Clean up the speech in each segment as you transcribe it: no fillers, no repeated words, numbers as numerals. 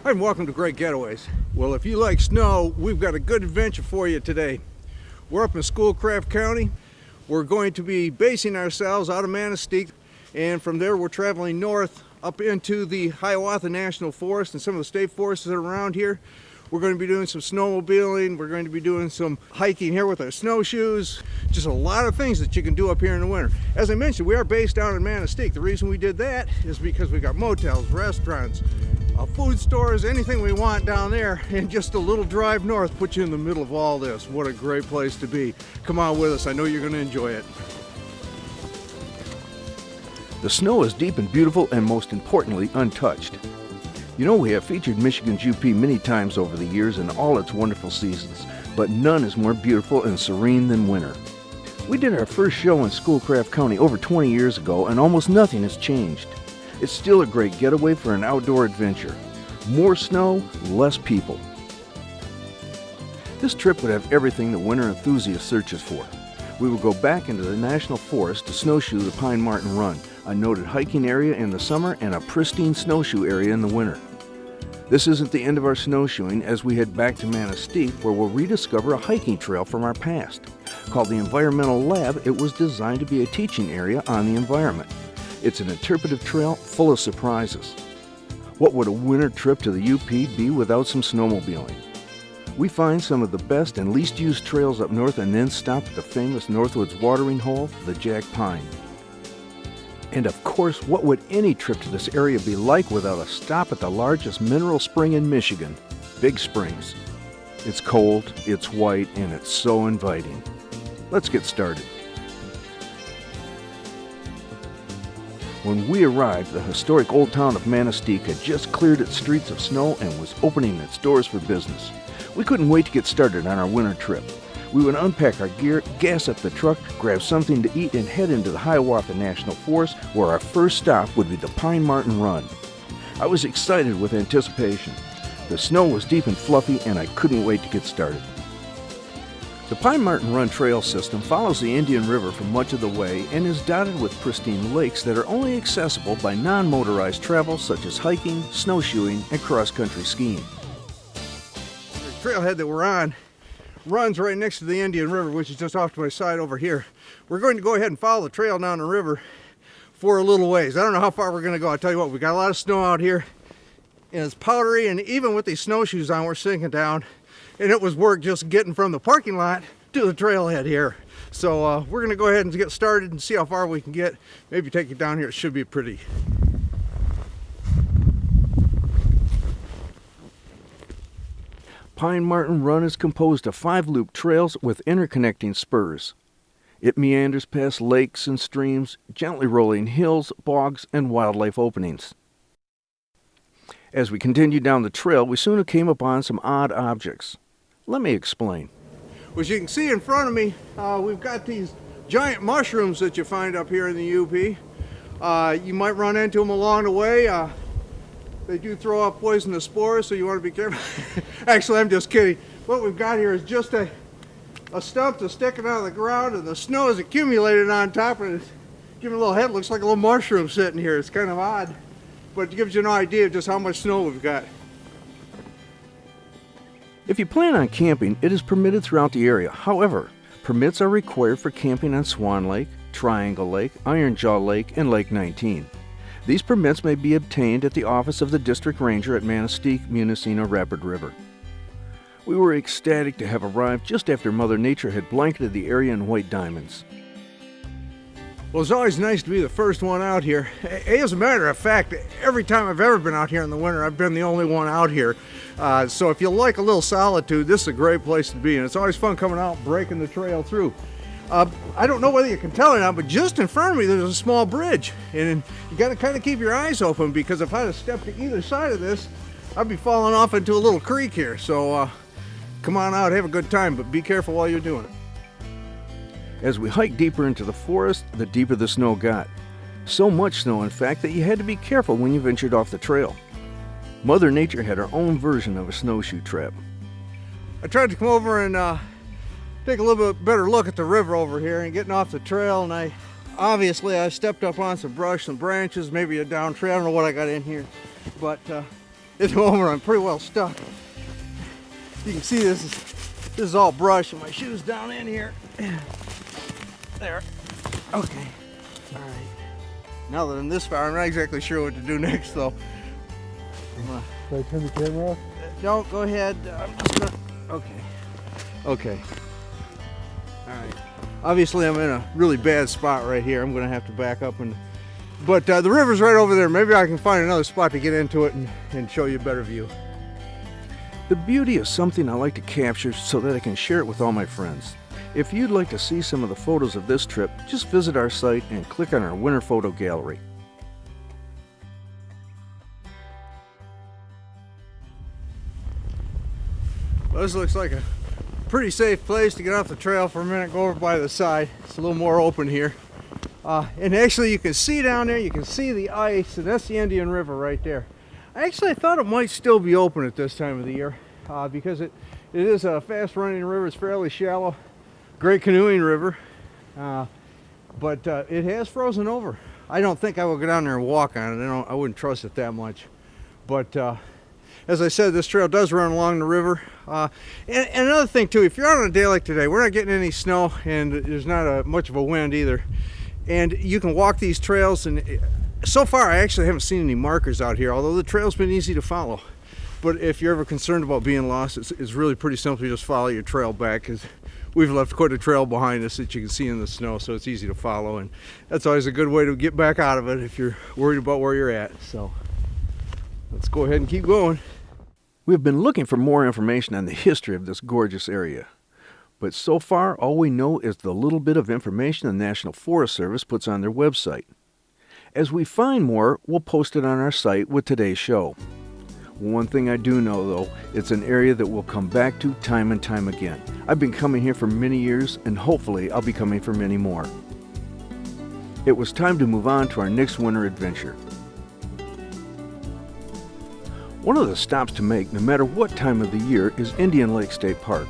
Hi and welcome to Great Getaways. Well, if you like snow, we've got a good adventure for you today. We're up in Schoolcraft County. We're going to be basing ourselves out of Manistee, and from there we're traveling north up into the Hiawatha National Forest and some of the state forests that are around here. We're going to be doing some snowmobiling. We're going to be doing some hiking here with our snowshoes. Just a lot of things that you can do up here in the winter. As I mentioned, we are based down in Manistee. The reason we did that is because we got motels, restaurants, food stores, anything we want down there, and just a little drive north puts you in the middle of all this. What a great place to be. Come on with us. I know you're going to enjoy it. The snow is deep and beautiful, and most importantly, untouched. You know, we have featured Michigan's UP many times over the years in all its wonderful seasons, but none is more beautiful and serene than winter. We did our first show in Schoolcraft County over 20 years ago, and almost nothing has changed. It's still a great getaway for an outdoor adventure. More snow, less people. This trip would have everything the winter enthusiast searches for. We will go back into the National Forest to snowshoe the Pine Martin Run, a noted hiking area in the summer and a pristine snowshoe area in the winter. This isn't the end of our snowshoeing as we head back to Manistee, where we'll rediscover a hiking trail from our past. Called the Environmental Lab, it was designed to be a teaching area on the environment. It's an interpretive trail full of surprises. What would a winter trip to the UP be without some snowmobiling? We find some of the best and least used trails up north and then stop at the famous Northwoods watering hole, the Jack Pine. And of course, what would any trip to this area be like without a stop at the largest mineral spring in Michigan, Big Springs? It's cold, it's white, and it's so inviting. Let's get started. When we arrived, the historic old town of Manistee had just cleared its streets of snow and was opening its doors for business. We couldn't wait to get started on our winter trip. We would unpack our gear, gas up the truck, grab something to eat, and head into the Hiawatha National Forest, where our first stop would be the Pine Martin Run. I was excited with anticipation. The snow was deep and fluffy, and I couldn't wait to get started. The Pine Martin Run trail system follows the Indian River for much of the way and is dotted with pristine lakes that are only accessible by non-motorized travel such as hiking, snowshoeing, and cross-country skiing. The trailhead that we're on runs right next to the Indian River, which is just off to my side over here. We're going to go ahead and follow the trail down the river for a little ways. I don't know how far we're going to go. I'll tell you what, we got a lot of snow out here, and it's powdery, and even with these snowshoes on, we're sinking down, and it was work just getting from the parking lot to the trailhead here. So we're going to go ahead and get started and see how far we can get. Maybe take it down here. It should be pretty. Pine Martin Run is composed of 5-loop trails with interconnecting spurs. It meanders past lakes and streams, gently rolling hills, bogs, and wildlife openings. As we continued down the trail, we soon came upon some odd objects. Let me explain. As you can see in front of me, we've got these giant mushrooms that you find up here in the UP. You might run into them along the way. They do throw up poisonous spores, so you want to be careful. Actually, I'm just kidding. What we've got here is just a stump that's sticking out of the ground, and the snow is accumulated on top, and it's giving a little head. Looks like a little mushroom sitting here. It's kind of odd, but it gives you an idea of just how much snow we've got. If you plan on camping, it is permitted throughout the area. However, permits are required for camping on Swan Lake, Triangle Lake, Iron Jaw Lake, and Lake 19. These permits may be obtained at the office of the District Ranger at Manistee, Munising, or Rapid River. We were ecstatic to have arrived just after Mother Nature had blanketed the area in white diamonds. Well, it's always nice to be the first one out here. As a matter of fact, every time I've ever been out here in the winter, I've been the only one out here. So if you like a little solitude, this is a great place to be, and it's always fun coming out and breaking the trail through. I don't know whether you can tell or not, but just in front of me there's a small bridge, and you got to kind of keep your eyes open, because if I'd have stepped to either side of this, I'd be falling off into a little creek here. So come on out, have a good time, but be careful while you're doing it. As we hiked deeper into the forest, the deeper the snow got. So much snow, in fact, that you had to be careful when you ventured off the trail. Mother Nature had her own version of a snowshoe trap. I tried to come over and take a little bit better look at the river over here and getting off the trail, and I stepped up on some brush, some branches, maybe a down tree. I don't know what I got in here, but At the moment, I'm pretty well stuck. You can see this is all brush and my shoes down in here. There. Okay. All right. Now that I'm this far, I'm not exactly sure what to do next, though. Should I turn the camera off? No, go ahead. I'm just gonna. Okay. Okay. All right. Obviously, I'm in a really bad spot right here. I'm gonna have to back up but the river's right over there. Maybe I can find another spot to get into it and show you a better view. The beauty is something I like to capture so that I can share it with all my friends. If you'd like to see some of the photos of this trip, just visit our site and click on our winter photo gallery. Well, this looks like a pretty safe place to get off the trail for a minute, go over by the side. It's a little more open here. And actually you can see down there, you can see the ice, and that's the Indian River right there. I thought it might still be open at this time of the year because it is a fast running river. It's fairly shallow, great canoeing river, but it has frozen over. I don't think I will go down there and walk on it. I wouldn't trust it that much. But as I said, this trail does run along the river. And another thing too, if you're out on a day like today, we're not getting any snow and there's not much of a wind either. And you can walk these trails, and so far I actually haven't seen any markers out here, although the trail's been easy to follow. But if you're ever concerned about being lost, it's really pretty simple. You just follow your trail back, because we've left quite a trail behind us that you can see in the snow, so it's easy to follow. And that's always a good way to get back out of it if you're worried about where you're at. So let's go ahead and keep going. We've been looking for more information on the history of this gorgeous area. But so far, all we know is the little bit of information the National Forest Service puts on their website. As we find more, we'll post it on our site with today's show. One thing I do know, though, it's an area that we'll come back to time and time again. I've been coming here for many years, and hopefully I'll be coming for many more. It was time to move on to our next winter adventure. One of the stops to make, no matter what time of the year, is Indian Lake State Park.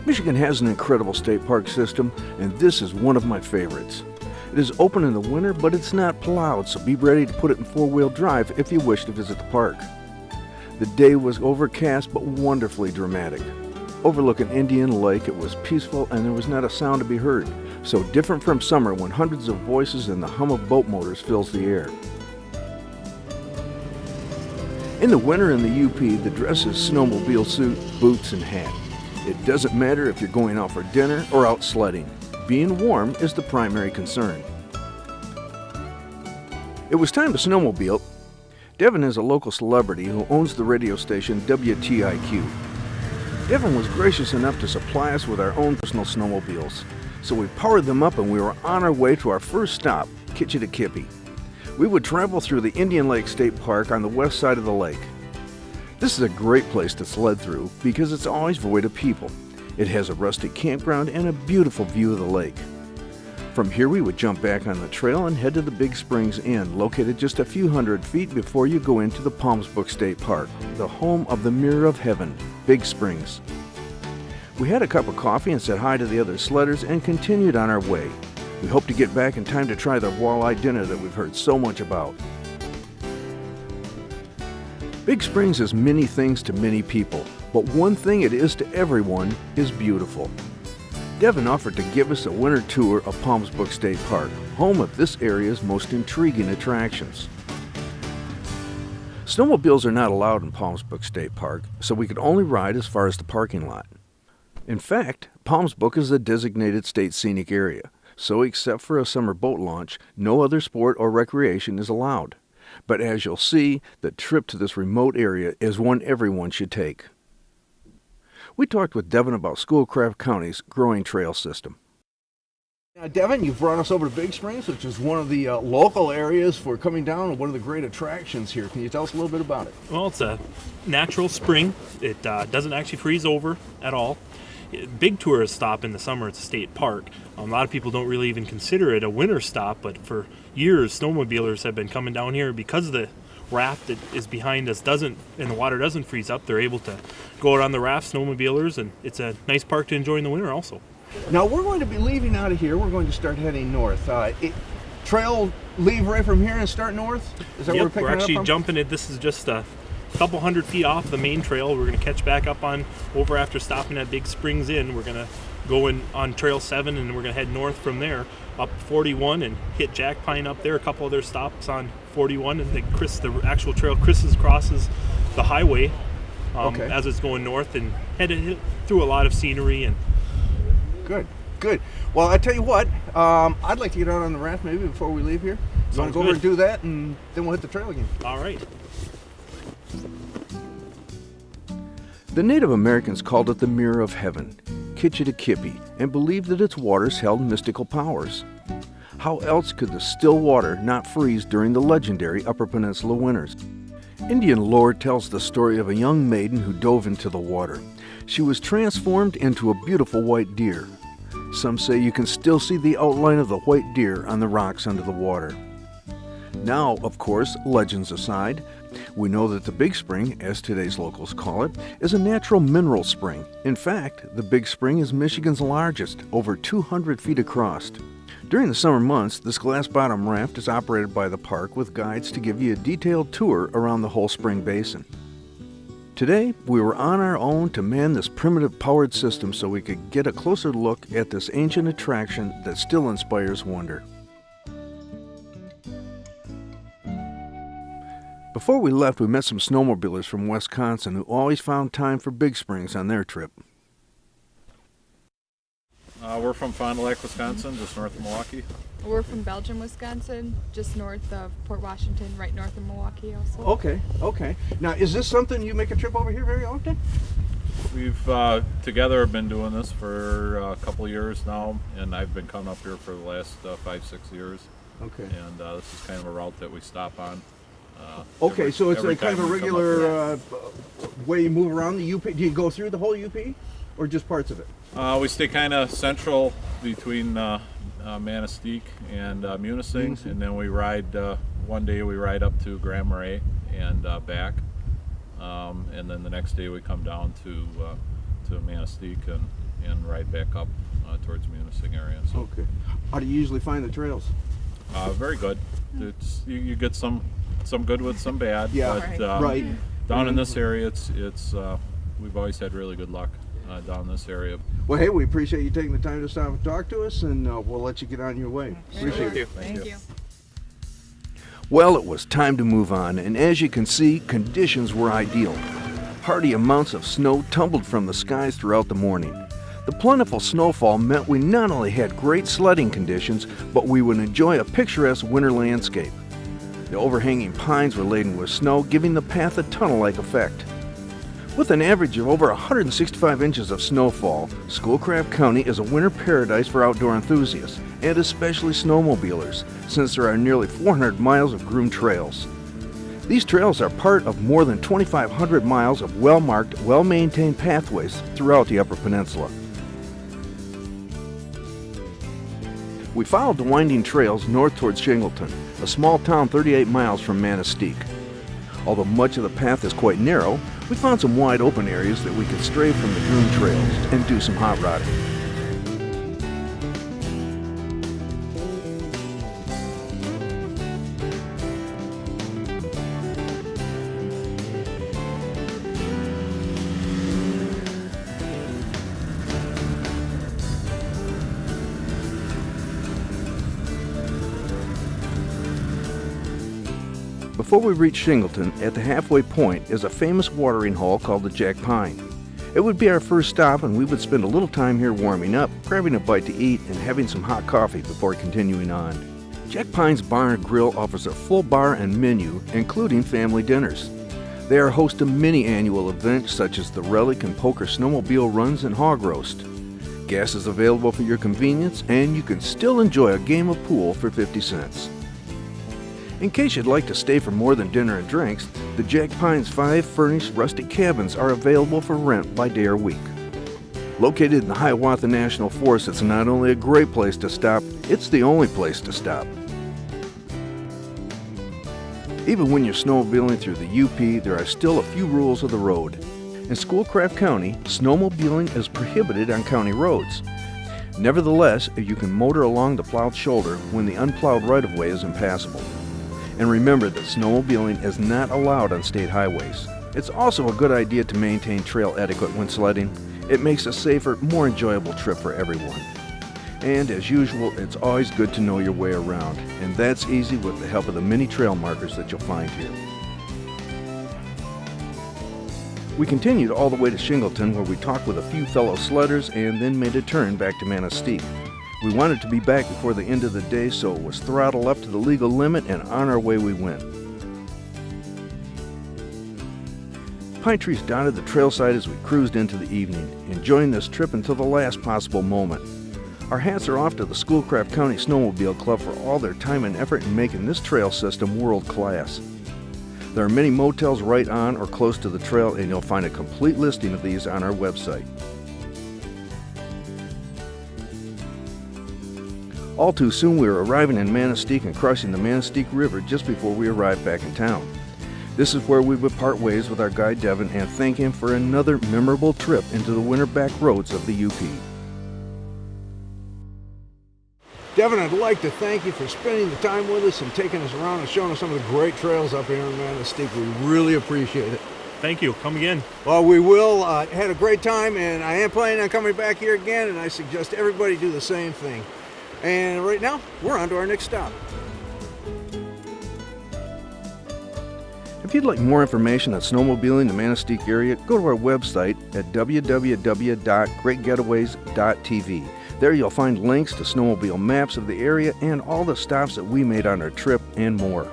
Michigan has an incredible state park system, and this is one of my favorites. It is open in the winter, but it's not plowed, so be ready to put it in four-wheel drive if you wish to visit the park. The day was overcast but wonderfully dramatic. Overlooking Indian Lake, it was peaceful and there was not a sound to be heard, so different from summer when hundreds of voices and the hum of boat motors fills the air. In the winter in the UP, the dress is snowmobile suit, boots, and hat. It doesn't matter if you're going out for dinner or out sledding. Being warm is the primary concern. It was time to snowmobile. Devin is a local celebrity who owns the radio station WTIQ. Devin was gracious enough to supply us with our own personal snowmobiles. So we powered them up and we were on our way to our first stop, Kitchitikipi. We would travel through the Indian Lake State Park on the west side of the lake. This is a great place to sled through because it's always void of people. It has a rustic campground and a beautiful view of the lake. From here we would jump back on the trail and head to the Big Springs Inn, located just a few hundred feet before you go into the Palms Book State Park, the home of the Mirror of Heaven, Big Springs. We had a cup of coffee and said hi to the other sledders and continued on our way. We hope to get back in time to try the walleye dinner that we've heard so much about. Big Springs is many things to many people, but one thing it is to everyone is beautiful. Devin offered to give us a winter tour of Palms Book State Park, home of this area's most intriguing attractions. Snowmobiles are not allowed in Palms Book State Park, so we could only ride as far as the parking lot. In fact, Palms Book is a designated state scenic area, so except for a summer boat launch, no other sport or recreation is allowed. But as you'll see, the trip to this remote area is one everyone should take. We talked with Devin about Schoolcraft County's growing trail system. Now, Devin, you've brought us over to Big Springs, which is one of the local areas for coming down and one of the great attractions here. Can you tell us a little bit about it? Well, it's a natural spring. It doesn't actually freeze over at all. Big tourist stop in the summer. It's a state park. A lot of people don't really even consider it a winter stop, but for years, snowmobilers have been coming down here because of the raft that is behind us and the water doesn't freeze up. They're able to go out on the raft, snowmobilers, and it's a nice park to enjoy in the winter also. Now we're going to be leaving out of here. We're going to start heading north. Trail leave right from here and start north? Is that where we're picking we're actually it up from? jumping it. This is just a couple 100 feet off the main trail. We're going to catch back up on over after stopping at Big Springs Inn. We're going to go in on Trail 7, and we're going to head north from there up 41 and hit Jack Pine up there. A couple other stops on 41, and the actual trail crosses the highway as it's going north, and headed through a lot of scenery. And Good. Well, I tell you what, I'd like to get out on the raft maybe before we leave here. You want to go over and do that, and then we'll hit the trail again. All right. The Native Americans called it the Mirror of Heaven, Kitchitikipi, and believed that its waters held mystical powers. How else could the still water not freeze during the legendary Upper Peninsula winters? Indian lore tells the story of a young maiden who dove into the water. She was transformed into a beautiful white deer. Some say you can still see the outline of the white deer on the rocks under the water. Now, of course, legends aside, we know that the Big Spring, as today's locals call it, is a natural mineral spring. In fact, the Big Spring is Michigan's largest, over 200 feet across. During the summer months, this glass bottom raft is operated by the park with guides to give you a detailed tour around the whole spring basin. Today, we were on our own to man this primitive powered system so we could get a closer look at this ancient attraction that still inspires wonder. Before we left, we met some snowmobilers from Wisconsin who always found time for Big Springs on their trip. We're from Fond du Lac, Wisconsin, just north of Milwaukee. We're from Belgium, Wisconsin, just north of Port Washington, right north of Milwaukee also. Okay. Now, is this something you make a trip over here very often? We've together been doing this for a couple of years now, and I've been coming up here for the last 5-6 years. Okay. And this is kind of a route that we stop on. So it's every kind of a time we come up here. regular way you move around the UP. Do you go through the whole UP, or just parts of it? We stay kind of central between Manistee and Munising, and then we ride, one day we ride up to Grand Marais and back, and then the next day we come down to Manistee and ride back up towards Munising area. So, Okay. How do you usually find the trails? very good. It's you get some good with some bad. Yeah, but, right. Down in this area, it's we've always had really good luck down in this area. Well, hey, we appreciate you taking the time to stop and talk to us, and we'll let you get on your way. Appreciate it. Thank you. Well, it was time to move on, and as you can see, conditions were ideal. Hearty amounts of snow tumbled from the skies throughout the morning. The plentiful snowfall meant we not only had great sledding conditions, but we would enjoy a picturesque winter landscape. The overhanging pines were laden with snow, giving the path a tunnel-like effect. With an average of over 165 inches of snowfall, Schoolcraft County is a winter paradise for outdoor enthusiasts, and especially snowmobilers, since there are nearly 400 miles of groomed trails. These trails are part of more than 2,500 miles of well-marked, well-maintained pathways throughout the Upper Peninsula. We followed the winding trails north towards Shingleton, a small town 38 miles from Manistee. Although much of the path is quite narrow, we found some wide open areas that we could stray from the groomed trails and do some hot rodding. Before we reach Shingleton, at the halfway point is a famous watering hole called the Jack Pine. It would be our first stop, and we would spend a little time here warming up, grabbing a bite to eat, and having some hot coffee before continuing on. Jack Pine's Bar and Grill offers a full bar and menu, including family dinners. They are host to many annual events such as the Relic and Poker Snowmobile Runs and Hog Roast. Gas is available for your convenience, and you can still enjoy a game of pool for 50 cents. In case you'd like to stay for more than dinner and drinks, the Jack Pine's 5 furnished rustic cabins are available for rent by day or week. Located in the Hiawatha National Forest, it's not only a great place to stop, it's the only place to stop. Even when you're snowmobiling through the UP, there are still a few rules of the road. In Schoolcraft County, snowmobiling is prohibited on county roads. Nevertheless, you can motor along the plowed shoulder when the unplowed right-of-way is impassable. And remember that snowmobiling is not allowed on state highways. It's also a good idea to maintain trail etiquette when sledding. It makes a safer, more enjoyable trip for everyone. And as usual, it's always good to know your way around, and that's easy with the help of the many trail markers that you'll find here. We continued all the way to Shingleton, where we talked with a few fellow sledders and then made a turn back to Manistee. We wanted to be back before the end of the day, so it was throttle up to the legal limit, and on our way we went. Pine trees dotted the trailside as we cruised into the evening, enjoying this trip until the last possible moment. Our hats are off to the Schoolcraft County Snowmobile Club for all their time and effort in making this trail system world class. There are many motels right on or close to the trail, and you'll find a complete listing of these on our website. All too soon we were arriving in Manistee and crossing the Manistee River just before we arrived back in town. This is where we would part ways with our guide Devin and thank him for another memorable trip into the winter back roads of the UP. Devin, I'd like to thank you for spending the time with us and taking us around and showing us some of the great trails up here in Manistee. We really appreciate it. Thank you. Come again. Well, we will. Had a great time, and I am planning on coming back here again, and I suggest everybody do the same thing. And right now, we're on to our next stop. If you'd like more information on snowmobiling in the Manistee area, go to our website at www.greatgetaways.tv. There you'll find links to snowmobile maps of the area and all the stops that we made on our trip and more.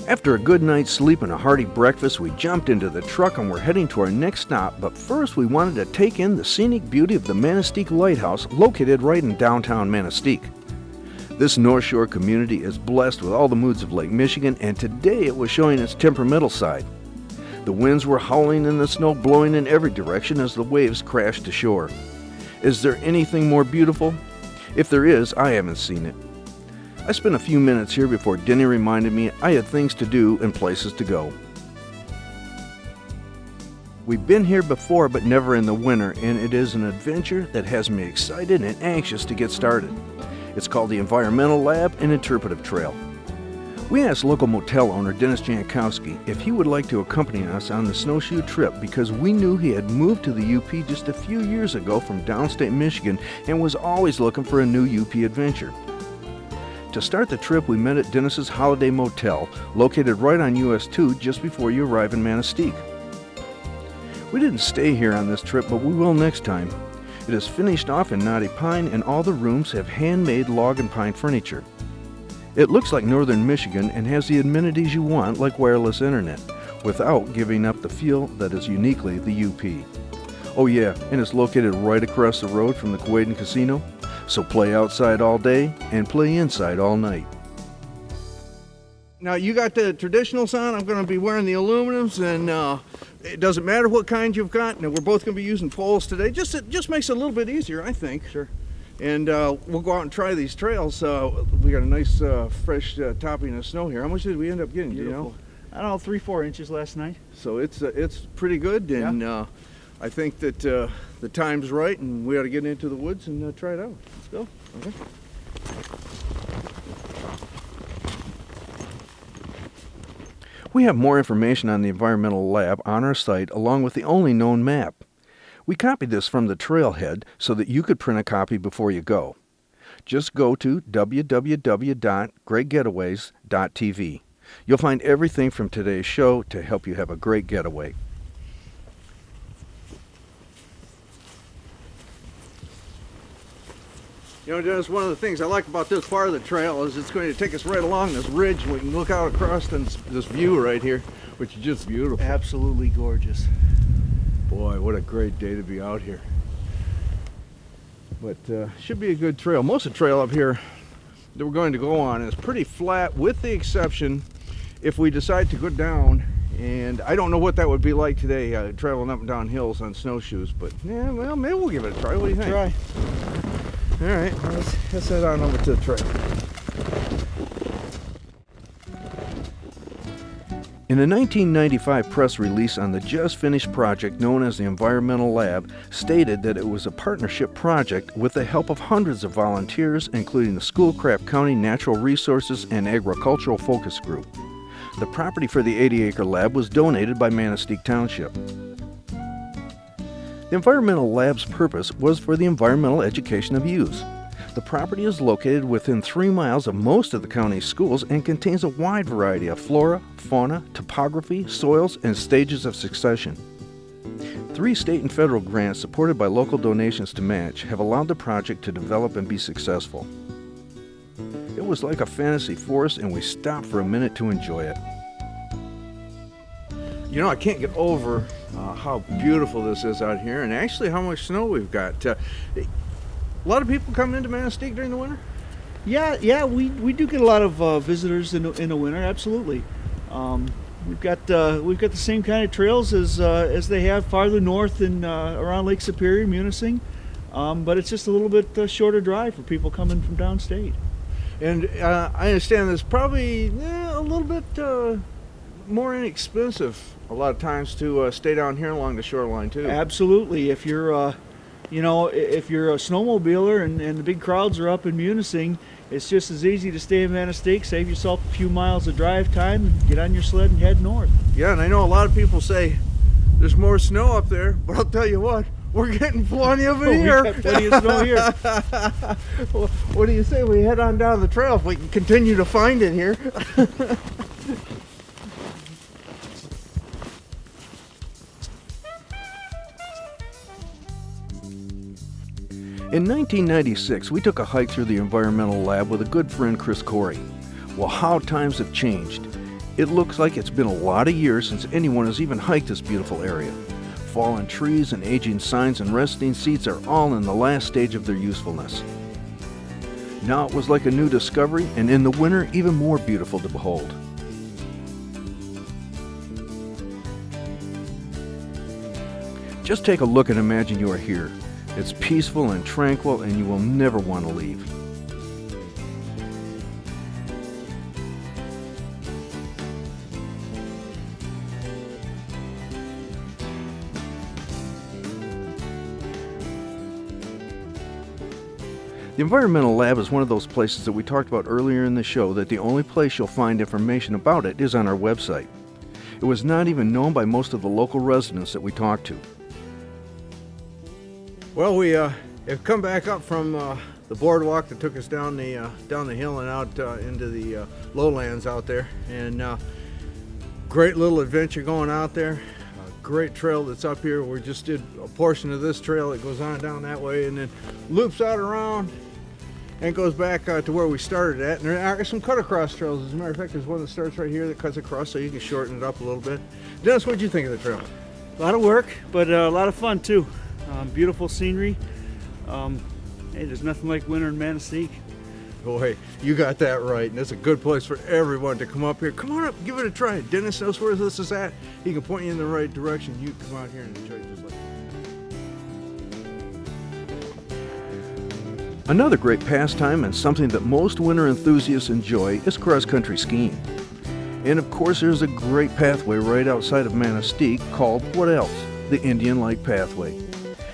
After a good night's sleep and a hearty breakfast, we jumped into the truck and we're heading to our next stop, but first we wanted to take in the scenic beauty of the Manistee Lighthouse located right in downtown Manistee. This North Shore community is blessed with all the moods of Lake Michigan, and today it was showing its temperamental side. The winds were howling and the snow blowing in every direction as the waves crashed to shore. Is there anything more beautiful? If there is, I haven't seen it. I spent a few minutes here before Denny reminded me I had things to do and places to go. We've been here before, but never in the winter, and it is an adventure that has me excited and anxious to get started. It's called the Environmental Lab and Interpretive Trail. We asked local motel owner Dennis Jankowski if he would like to accompany us on the snowshoe trip because we knew he had moved to the UP just a few years ago from downstate Michigan and was always looking for a new UP adventure. To start the trip, we met at Dennis's Holiday Motel, located right on US 2 just before you arrive in Manistee. We didn't stay here on this trip, but we will next time. It is finished off in knotty pine, and all the rooms have handmade log and pine furniture. It looks like northern Michigan and has the amenities you want, like wireless internet, without giving up the feel that is uniquely the UP. Oh yeah, and it's located right across the road from the Kuwaitan Casino, so play outside all day and play inside all night. Now, you got the traditionals on. I'm going to be wearing the aluminums, and it doesn't matter what kind you've got. Now, we're both going to be using poles today. It just makes it a little bit easier, I think. Sure. And we'll go out and try these trails. We got a nice fresh topping of snow here. How much did we end up getting? Beautiful. Do you know? I don't know, 3-4 inches last night. So it's pretty good, and I think that the time's right, and we ought to get into the woods and try it out. Let's go. Okay. We have more information on the Environmental Lab on our site along with the only known map. We copied this from the trailhead so that you could print a copy before you go. Just go to www.greatgetaways.tv. You'll find everything from today's show to help you have a great getaway. You know, Dennis, one of the things I like about this part of the trail is it's going to take us right along this ridge, and we can look out across this view right here, which is just beautiful. Absolutely gorgeous. Boy, what a great day to be out here. But should be a good trail. Most of the trail up here that we're going to go on is pretty flat, with the exception if we decide to go down. And I don't know what that would be like today, traveling up and down hills on snowshoes, but yeah, well, maybe we'll give it a try. What do you think? Try. All right, well, let's head on over to the trail. In a 1995 press release on the just finished project known as the Environmental Lab, stated that it was a partnership project with the help of hundreds of volunteers, including the Schoolcraft County Natural Resources and Agricultural Focus Group. The property for the 80-acre lab was donated by Manistee Township. The environmental lab's purpose was for the environmental education of youth. The property is located within 3 miles of most of the county's schools and contains a wide variety of flora, fauna, topography, soils, and stages of succession. 3 state and federal grants supported by local donations to match have allowed the project to develop and be successful. It was like a fantasy forest, and we stopped for a minute to enjoy it. You know, I can't get over how beautiful this is out here, and actually how much snow we've got. A lot of people come into Manistee during the winter? Yeah, we do get a lot of visitors in the winter. Absolutely. We've got the same kind of trails as they have farther north and around Lake Superior, Munising, but it's just a little bit shorter drive for people coming from downstate. And I understand it's probably a little bit more inexpensive a lot of times to stay down here along the shoreline too. Absolutely. If you're if you're a snowmobiler and the big crowds are up in Munising, it's just as easy to stay in Manistee, save yourself a few miles of drive time, and get on your sled and head north. Yeah, and I know a lot of people say there's more snow up there, but I'll tell you what, we're getting plenty of it here. We've got plenty of snow here. Well, what do you say we head on down the trail if we can continue to find it here? In 1996, we took a hike through the environmental lab with a good friend, Chris Corey. Well, how times have changed. It looks like it's been a lot of years since anyone has even hiked this beautiful area. Fallen trees and aging signs and resting seats are all in the last stage of their usefulness. Now it was like a new discovery, and in the winter, even more beautiful to behold. Just take a look and imagine you are here. It's peaceful and tranquil, and you will never want to leave. The Environmental Lab is one of those places that we talked about earlier in the show that the only place you'll find information about it is on our website. It was not even known by most of the local residents that we talked to. Well, we have come back up from the boardwalk that took us down the hill and out into the lowlands out there, and great little adventure going out there. A great trail that's up here. We just did a portion of this trail that goes on down that way and then loops out around and goes back to where we started at. And there are some cut across trails. As a matter of fact, there's one that starts right here that cuts across, so you can shorten it up a little bit. Dennis, what did you think of the trail? A lot of work, but a lot of fun too. Beautiful scenery. Hey, there's nothing like winter in Manistee. Boy, you got that right, and it's a good place for everyone to come up here. Come on up, give it a try. Dennis knows where this is at. He can point you in the right direction. You come out here and enjoy it just like that. Another great pastime and something that most winter enthusiasts enjoy is cross-country skiing. And of course, there's a great pathway right outside of Manistee called what else? The Indian Lake Pathway.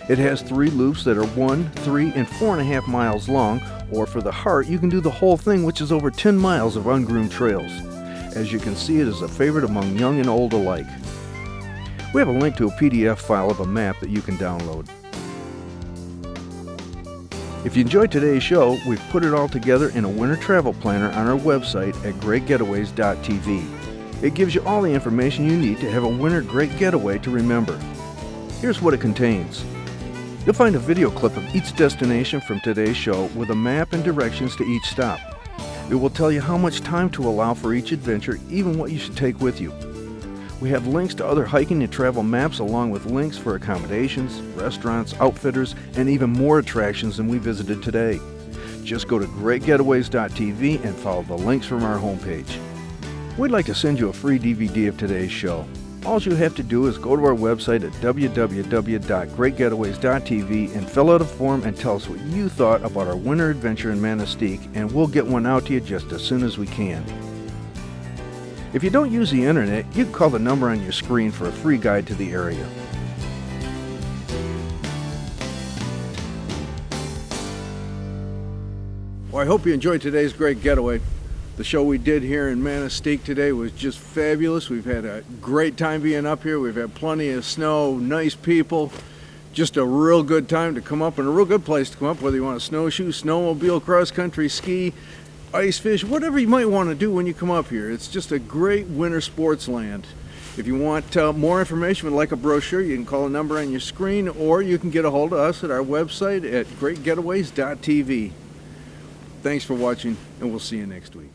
It has 3 loops that are 1, 3, and 4.5 miles long, or for the heart, you can do the whole thing, which is over 10 miles of ungroomed trails. As you can see, it is a favorite among young and old alike. We have a link to a PDF file of a map that you can download. If you enjoyed today's show, we've put it all together in a winter travel planner on our website at greatgetaways.tv. It gives you all the information you need to have a winter great getaway to remember. Here's what it contains. You'll find a video clip of each destination from today's show with a map and directions to each stop. It will tell you how much time to allow for each adventure, even what you should take with you. We have links to other hiking and travel maps along with links for accommodations, restaurants, outfitters, and even more attractions than we visited today. Just go to greatgetaways.tv and follow the links from our homepage. We'd like to send you a free DVD of today's show. All you have to do is go to our website at www.greatgetaways.tv and fill out a form and tell us what you thought about our winter adventure in Manistee, and we'll get one out to you just as soon as we can. If you don't use the internet, you can call the number on your screen for a free guide to the area. Well, I hope you enjoyed today's great getaway. The show we did here in Manistee today was just fabulous. We've had a great time being up here. We've had plenty of snow, nice people, just a real good time to come up, and a real good place to come up, whether you want to snowshoe, snowmobile, cross-country ski, ice fish, whatever you might want to do when you come up here. It's just a great winter sports land. If you want more information, would like a brochure, you can call a number on your screen, or you can get a hold of us at our website at greatgetaways.tv. Thanks for watching, and we'll see you next week.